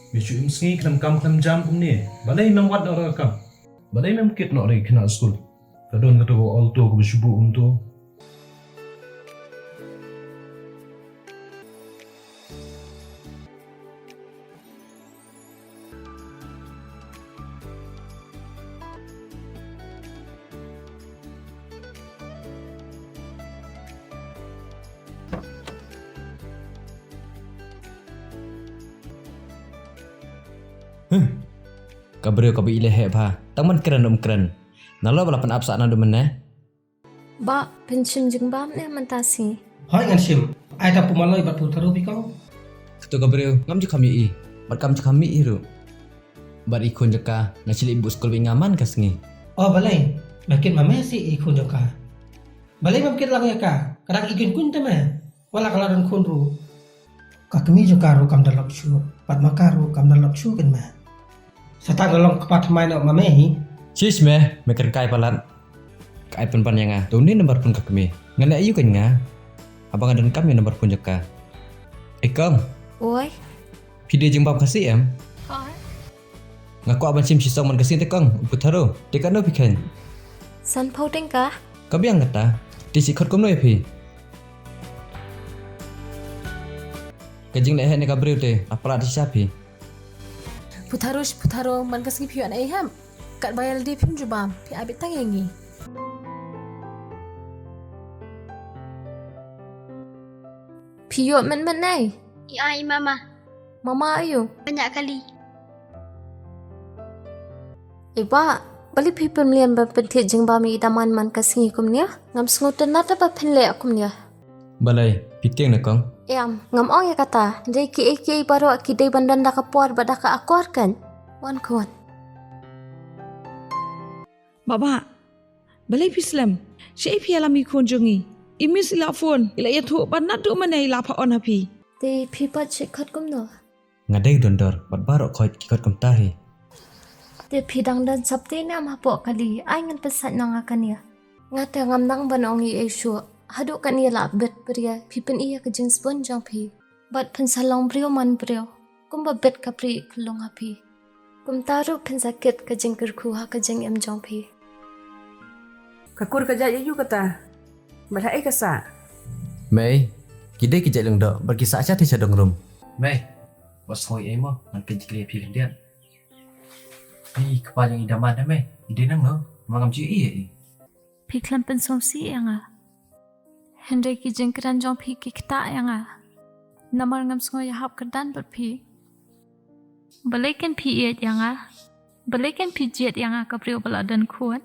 Bicu imski klam jam ni. Balai mem wat orang kam. Balai mem kit nak ri kena school. Kadon kata all tu ko bishubu tu. Kabrio kabi ile he pha tangman keren. Nalo balapan apsa na dumen ne. Ba pension jeng bam ne mantasi. Hoi ngan sim. Ai ta pumaloi bat putaru bikau. Ketu kabrio ngam je kami i. Bat kam je kami i ru. Bat ikon jeka na cili ibu skol bi ngaman kasngi. Oh balai. Makin mame si ikun joka. Balai makin lang ka. Kadang ikun kun tama. Wala kalaran kun ru. Kakmi joka ru kam dalap syu. Pat makaru kam dalap syu kan ma. Sata golong kepat main nak mame hi. Sis me meker kai palat. Kai pan yang nga. Tu ni nomor pun kakmi. Ngana ayu kan nga. Abang adan kami nomor pun jeka. Kang. Oi. Video jeng bab kasih em. Hai. Ngaku abang sim sisong man kasih te kang. Putaro. Dekan no pikan. San phau teng ka. Kabi ang ngata. Di sikot kom no pi. Kajing lehe ne kabrio te. Apala di sapi. Putaro man kasih pion ai ham. Kat bayal di pim jubam. Pi abit tangengi. Piyo men nai. Ya, Mama. Mama ayo. Banyak kali. Iba bali pi pemlian ba pentit jeng bam i daman man kasingi kumnya. Ngam sngoten nata ba penle akumnya. Balai. Piting na kang. Yam, ngam ong ya kata, dai ki baru ki dai bandan da kapuar ba da ka akuar kan. Wan kuan. Baba, balai pislam. Syai pi alami kunjungi. Imis ila phone, ila ya thu ban nat du manai la pha on hapi. Dai pi pat chekhat kum no. Ngadai dondor. Bat barok khoi kikot kom tahi. Dai pi dang dan sabte na ma po kali, ai ngan pesat nang akan ya. Ngata ngam nang ban ong i shu. Haduk kan ia la bet pria, pi pen ia ke jenis pun jang pi. Bat pen salong brio man brio. Kum ba bet kapri kelong hapi. Kum taru pen sakit ke jeng kerku ha ke jeng em jang pi. Kakur kerja you kata. Berhai kasa. Mei. Kidai kijak leng dok. Berkisah aja ti sadong rum. Mei. Bos hoi emo man kejikli pi kendian. Pi kepala yang idaman dah mei. Ide nang no. Mangam ci i. Pi klam pen somsi yang a. Hendai ki jengkeran jong pi ki kita yang a. Namar ngam sngo ya hap kerdan ber pi. Balaikan pi iet yang a. Balaikan pi jet yang a kaprio baladan kuat.